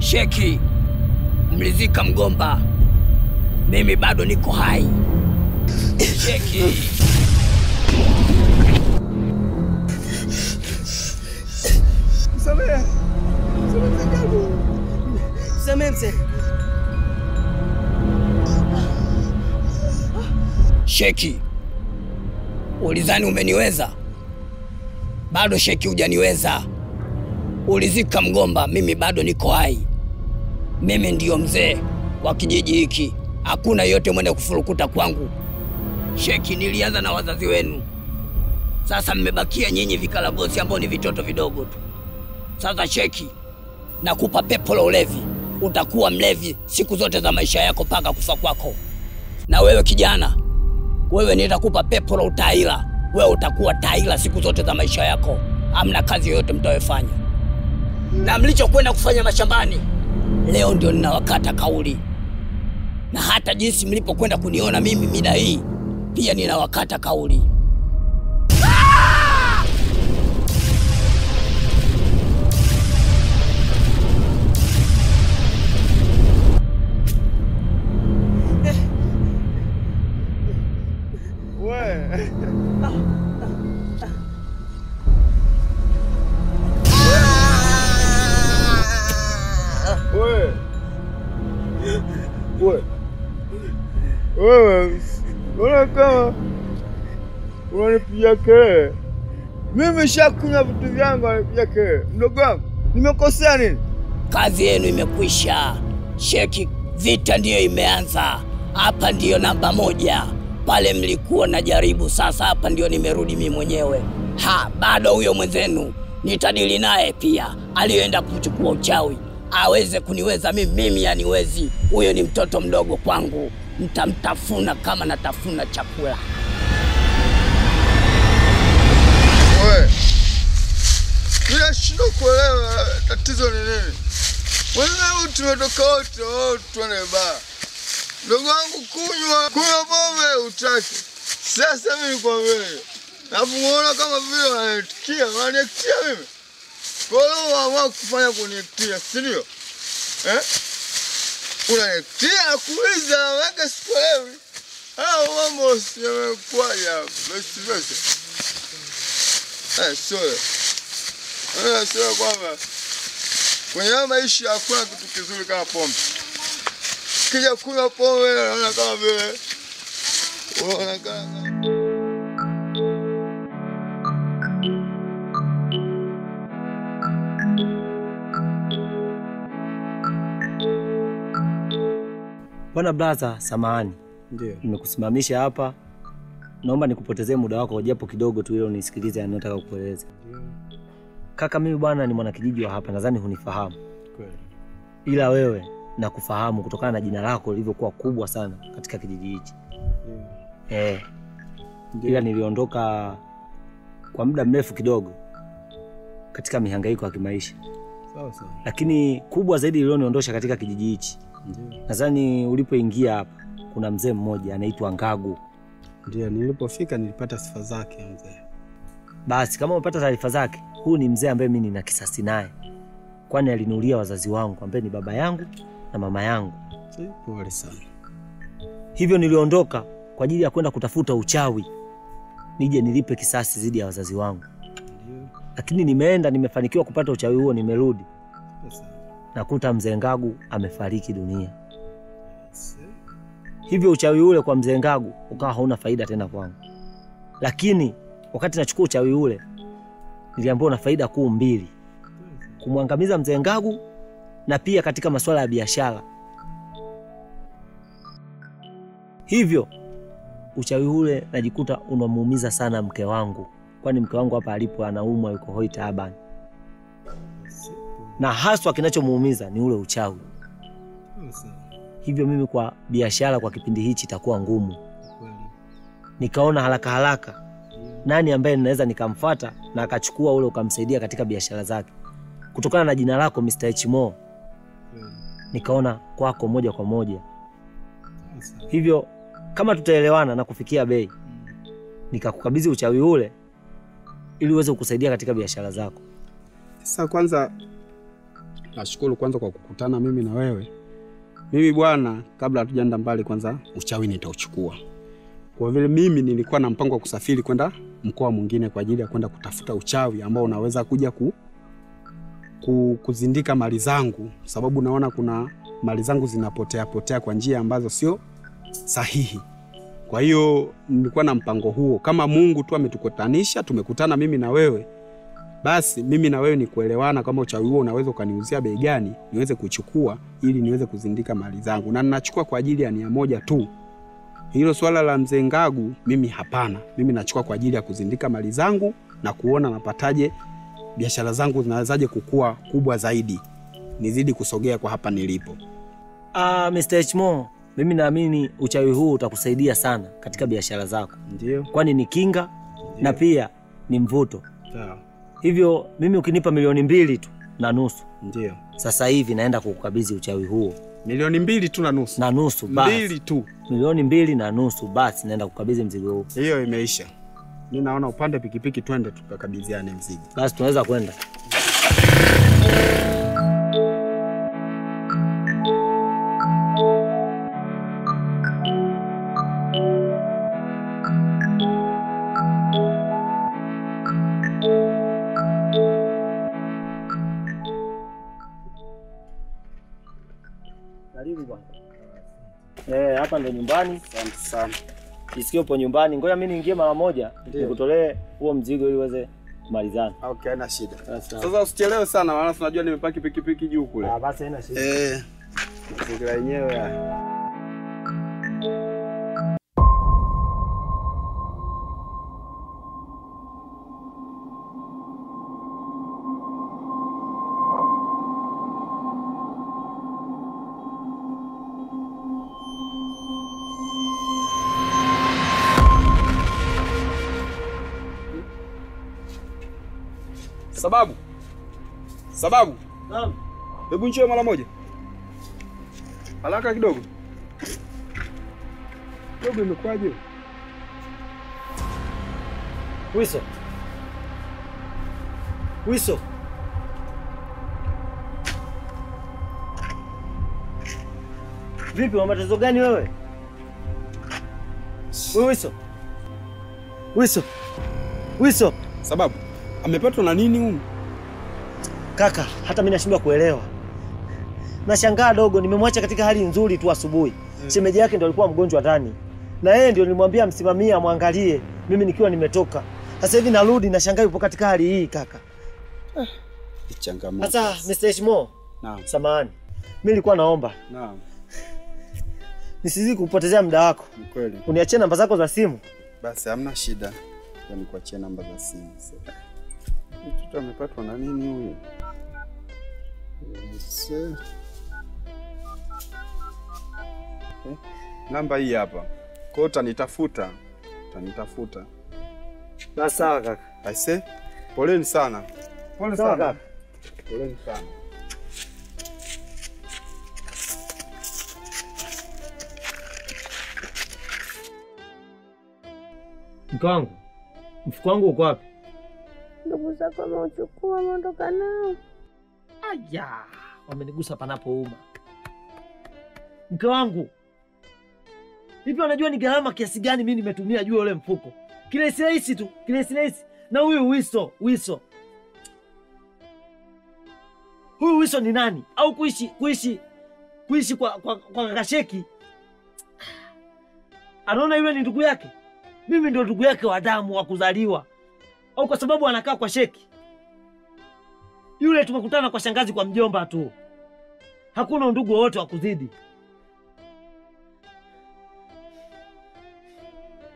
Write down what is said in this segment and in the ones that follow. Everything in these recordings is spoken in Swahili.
Sheki, mlizika mgomba. Mimi bado niko hai. Sheki. Samehe. Samehe mzee. Sheki, ulizani umeniweza? Bado Sheki hujaniweza. Ulizika mgomba, mimi bado niko hai. Mimi ndiyo mzee wa kijiji hiki. Hakuna yote mwenye kufurukuta kwangu. Sheki, nilianza na wazazi wenu. Sasa mmebakia nyinyi vikalagosi ambao ni vitoto vidogo tu. Sasa Sheki, nakupa pepo la ulevi. Utakuwa mlevi siku zote za maisha yako mpaka kufa kwako. Na wewe kijana, wewe nitakupa pepo la utaila. Wewe utakuwa taila siku zote za maisha yako. Hamna kazi yoyote mtawefanya. Na mlichokwenda kufanya mashambani, leo ndio ninawakata kauli. Na hata jinsi mlipokwenda kuniona mimi mida hii, pia ninawakata kauli. Wewe, unaona kama unanipigia kelele. Mimi shakunywa vitu vyangu unanipigia kelele. Mdogo wangu, nimekosea nini? Kazi yenu imekwisha. Sheki, vita ndiyo imeanza. Hapa ndiyo namba 1. Pale mlikuwa na jaribu, sasa hapa ndiyo nimerudi mimi mwenyewe. Bado huyo mwenzenu nitadili naye pia. Aliyoenda kuchukua uchawi aweze kuniweza mimi aniwezi. Huyo ni mtoto mdogo kwangu. Mtamtafuna kama natafuna chakula. Wewe, ninashindwa kuelewa tatizo ni nini. Wenzangu tumetoka wote tuone baa. Ndugu wangu kunywa pombe utaki. Sasa mimi kwa vile alafu muona kama vile wananiektia mimi. Kwa hiyo waamua kufanya kuniektia, si ndio? Unaniektia na kuuliza weke sikuelewi. Mambo yamekuwaje hapa? Basi. Sio kwamba kwenye maisha hakuna kitu kizuri kama pombe. Kija kunywa pombe naona kama vile unaona Bwana brother, samahani. Ndio. Nimekusimamisha hapa. Naomba nikupotezee muda wako japo kidogo tu ili unisikilize ninataka kukueleza. Kaka, mimi bwana ni mwanakijiji wa hapa, nadhani hunifahamu. Kweli. Ila wewe nakufahamu kutokana na jina lako lilivyokuwa kubwa sana katika kijiji hichi. Ila niliondoka kwa muda mrefu kidogo katika mihangaiko ya kimaisha. Sawa. Lakini kubwa zaidi lilioniondosha katika kijiji hichi. Nadhani ulipoingia hapa kuna mzee mmoja anaitwa Ngagu. Ndio, nilipofika nilipata sifa zake mzee. Basi kama umepata taarifa zake, huu ni mzee ambaye mimi nina kisasi naye. Kwani alinulia wazazi wangu ambaye ni baba yangu na mama yangu. Pole sana. Hivyo niliondoka kwa ajili ya kwenda kutafuta uchawi. Nije nilipe kisasi dhidi ya wazazi wangu. Ndio. Lakini nimeenda nimefanikiwa kupata uchawi huo, nimerudi. Nakuta mzee Ngagu amefariki dunia. Hivyo uchawi ule kwa mzee Ngagu ukawa hauna faida tena kwangu. Lakini wakati nachukua uchawi ule niliambiwa na faida kuu 2. Kumwangamiza mzee Ngagu na pia katika masuala ya biashara. Hivyo uchawi ule najikuta unamuumiza sana mke wangu. Kwani mke wangu hapa alipo anaumwa, yuko hoi taabani. Na haswa kinachomuumiza ni ule uchawi. Hivyo mimi kwa biashara kwa kipindi hichi itakuwa ngumu. Nikaona haraka nani ambaye ninaweza nikamfuata na akachukua ule ukamsaidia katika biashara zake. Kutokana na jina lako Mr. Hmo, nikaona kwako moja kwa moja. Hivyo kama tutaelewana na kufikia bei, nikakukabidhi uchawi ule ili uweze kukusaidia katika biashara zako. Sasa kwanza nashukuru kwanza kwa kukutana mimi na wewe. Mimi bwana, kabla hatujaenda mbali, kwanza uchawi nitauchukua. Kwa vile mimi nilikuwa na mpango wa kusafiri kwenda mkoa mwingine kwa ajili ya kwenda kutafuta uchawi ambao unaweza kuja kuzindika mali zangu, sababu naona kuna mali zangu zinapotea kwa njia ambazo sio sahihi. Kwa hiyo nilikuwa na mpango huo. Kama Mungu tu ametukutanisha, tumekutana mimi na wewe, basi mimi na wewe ni kuelewana kama uchawi huo unaweza ukaniuzia bei gani niweze kuchukua ili niweze kuzindika mali zangu. Na ninachukua kwa ajili ya nia moja tu. Hilo swala la mzee Ngagu mimi hapana. Mimi nachukua kwa ajili ya kuzindika mali zangu na kuona napataje biashara zangu zinawezaje kukua kubwa zaidi. Nizidi kusogea kwa hapa nilipo. Mr. Hmo, mimi naamini uchawi huu utakusaidia sana katika biashara zako. Ndio. Kwani ni kinga. Ndiyo. Na pia ni mvuto. Sawa. Hivyo mimi ukinipa 2.5 tu na nusu. Ndio. Sasa hivi naenda kukukabidhi uchawi huo. 2.2 tu na nusu. Na nusu basi. 2 tu. 2.2 na nusu basi naenda kukabidhi mzigo huu. Hiyo imeisha. Mimi naona upande pikipiki twende tukakabidhiane mzigo. Basi tunaweza kwenda. Karibu bwana. Hapa ndo nyumbani. Asante sana. Isikio upo nyumbani. Ngoja mimi niingie mara moja nikutolee huo mzigo ili uweze kumalizana. Okay, haina shida. Sasa usichelewe sana maana tunajua nimepaki pikipiki juu kule. Basi haina shida. Mazingira yenyewe Sababu. Naam. Hebu njoo mara moja. Haraka kidogo. Dogo imekwaje? Wiso. Vipi, una matatizo gani wewe? Wiso. Sababu. Amepatwa na nini huyu? Kaka, hata mimi nashindwa kuelewa. Nashangaa dogo, nimemwacha katika hali nzuri tu asubuhi. Shemeji yake ndio alikuwa mgonjwa ndani. Na yeye ndio nilimwambia msimamie amwangalie, mimi nikiwa nimetoka. Sasa hivi narudi nashangaa yupo katika hali hii kaka. Changamoto. Sasa Mr. Hmo. Naam. Samahani. Mimi nilikuwa naomba. Naam. Nisizidi kupotezea muda wako. Ni kweli. Uniachie namba zako za simu. Basi hamna shida. Yaani kuachia namba za simu. Mtoto amepatwa na nini huyu? Namba hii hapa. Kwa hiyo utanitafuta. Basi sawa kaka. Aise, poleni sana. Pole Sawa sana. kaka. Poleni sana. Mke wangu, mfuko wangu uko wapi? Ndugu zako wameuchukua, wameondoka nao. Aya, wamenigusa panapouma. Mke wangu, hivi unajua ni gharama kiasi gani mimi nimetumia juu ule mfuko? Kirahisi tu. Na huyu Wiso. Huyu Wiso ni nani? Au kuishi kwa Kakasheki? Anaona yule ni ndugu yake? Mimi ndio ndugu yake wa damu wa kuzaliwa. Au kwa sababu anakaa kwa Sheki? Yule tumekutana kwa shangazi kwa mjomba tu. Hakuna ndugu wote wa kuzidi.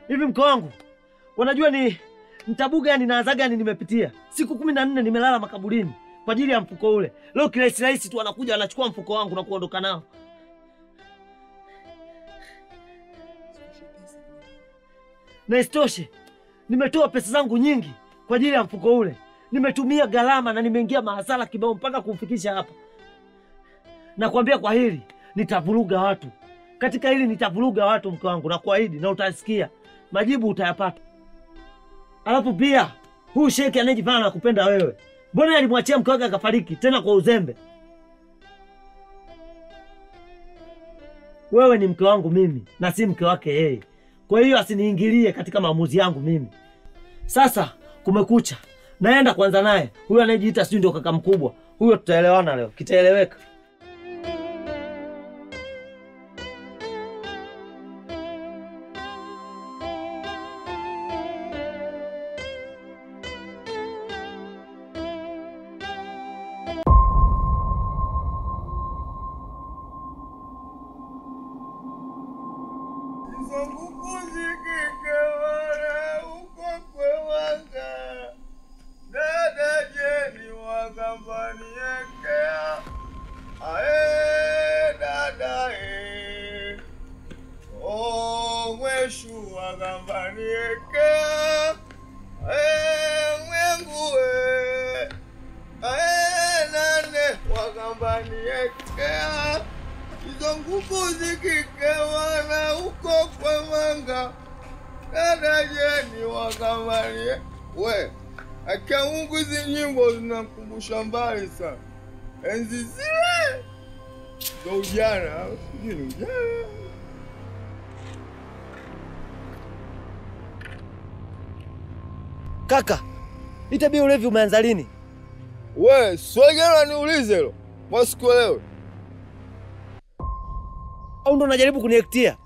Hivi mke wangu, unajua ni mtabu gani na adha gani nimepitia? Siku 14 nimelala makaburini kwa ajili ya mfuko ule. Leo kirahisi tu anakuja anachukua mfuko wangu na kuondoka nao. Na isitoshe, nimetoa pesa zangu nyingi kwa ajili ya mfuko ule. Nimetumia gharama na nimeingia mahasara kibao mpaka kumfikisha hapa. Nakwambia kwa hili nitavuruga watu. Katika hili nitavuruga watu mke wangu, na kuahidi na utasikia. Majibu utayapata. Alafu pia huyu Sheki anejifanya na kupenda wewe. Mbona alimwachia mke wake akafariki tena kwa uzembe? wewe ni mke wangu mimi na si mke wake yeye. Kwa hiyo asiniingilie katika maamuzi yangu mimi. Sasa kumekucha. Naenda kwanza naye. Huyo anayejiita sijui ndio kaka mkubwa. Huyo tutaelewana leo. Kitaeleweka. Mbali sana. Enzi zile za ujana, sijui ni ujana. Kaka, itabia ulevi umeanza lini? We, swali gani niulize hilo? Wasikuelewe. Au ndo unajaribu kuniektia?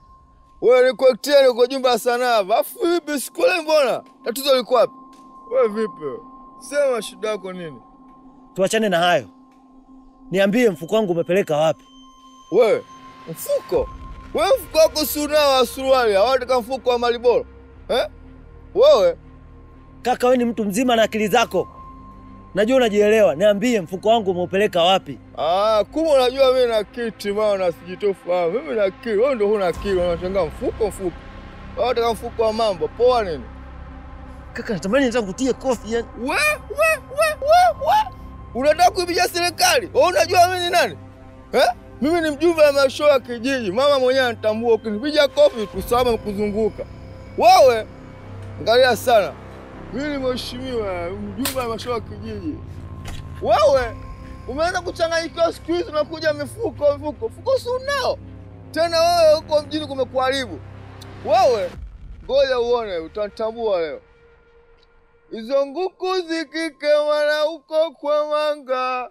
Wewe nikuektia niko jumba la sanaa. Afu vipi sikuelewi mbona? Tatizo liko wapi? Wewe vipi? Sema shida yako nini? Tuachane na hayo. Niambie mfuko wangu umepeleka wapi? Wewe, mfuko? Wewe mfuko wako si unao wa suruali, hawataka mfuko wa Maliboro. Wewe? Kaka wewe ni mtu mzima na akili zako. Najua unajielewa. Niambie mfuko wangu umeupeleka wapi? Kumbe unajua mimi na akili timamu na sijitofahamu. Mimi na akili, wewe ndio huna akili, unashangaa mfuko. Hawataka mfuko wa mambo. Poa nini? Kaka natamani nataka kutia kofi yani. We. Unataka kuipiga serikali? Wewe unajua mimi ni nani? Mimi ni mjumbe wa mashauri ya kijiji. Mama mwenyewe anatambua ukinipiga kofi tusaba kuzunguka. Wewe angalia sana. Mimi ni mheshimiwa mjumbe wa mashauri ya kijiji. Wewe umeanza kuchanganyikiwa siku hizi unakuja mifuko. Mfuko si unao. Tena wewe uko mjini kumekuharibu. Wewe ngoja uone utatambua leo. Izo nguku zikike wala huko kwa manga.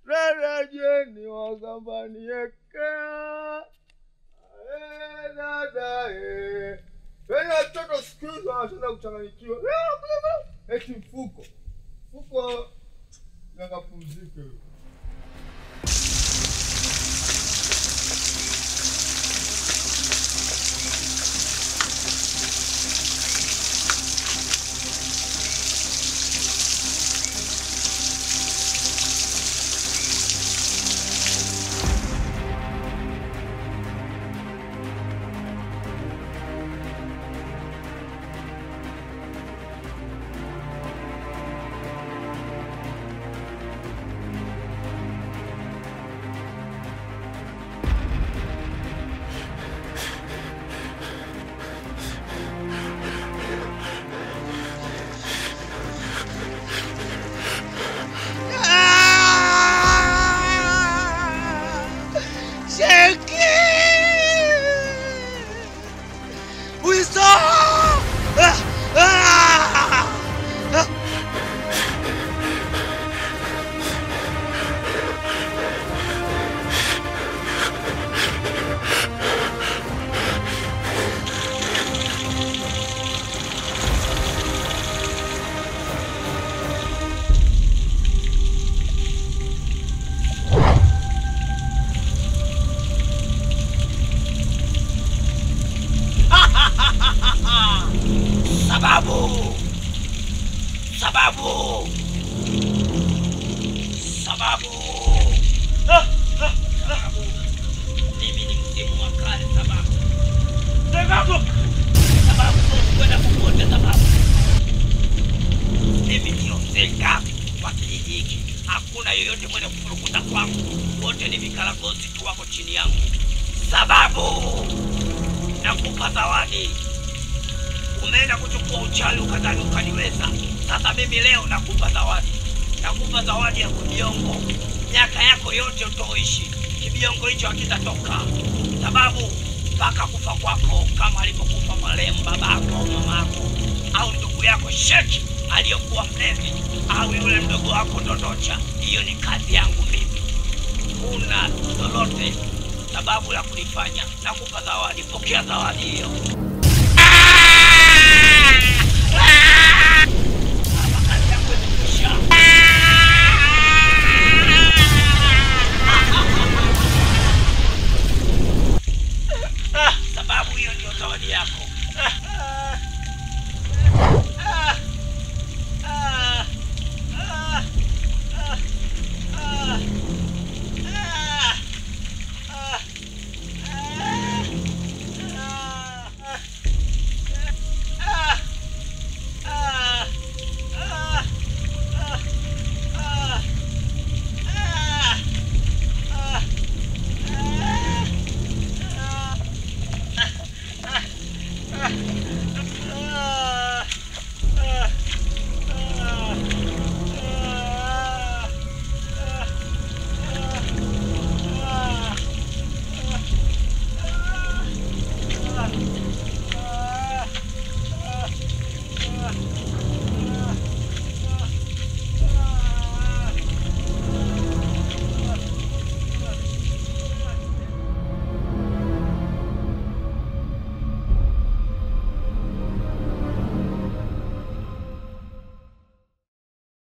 Dada jeni wagambani ekea. Dada Wena watoto siku hizi wanashinda kuchanganyikiwa. Eti mfuko. Mfuko nakapumzike. Sababu mimi ni mzimu wa kale. Sababu kwenda kupote. Sababu mimi ndio mzenga wa kijiji hiki. Hakuna yoyote mwenye kufurukuta kwangu, wote ni vikaragosi tu wako chini yangu. Sababu nakupa zawadi. Umeenda kuchukua uchawi ukadhani ukaniweza. Sasa mimi leo nakupa zawadi. Nakupa zawadi ya kibiongo. Miaka yako yote utoishi, kibiongo hicho hakitatoka. sababu mpaka kufa kwako kama alivyokufa marehemu babako au mamako au ndugu yako Sheki aliyokuwa mlevi au yule mdogo wako Ndondocha, hiyo ni kazi yangu mimi. Una lolote sababu la kulifanya, nakupa zawadi, pokea zawadi hiyo.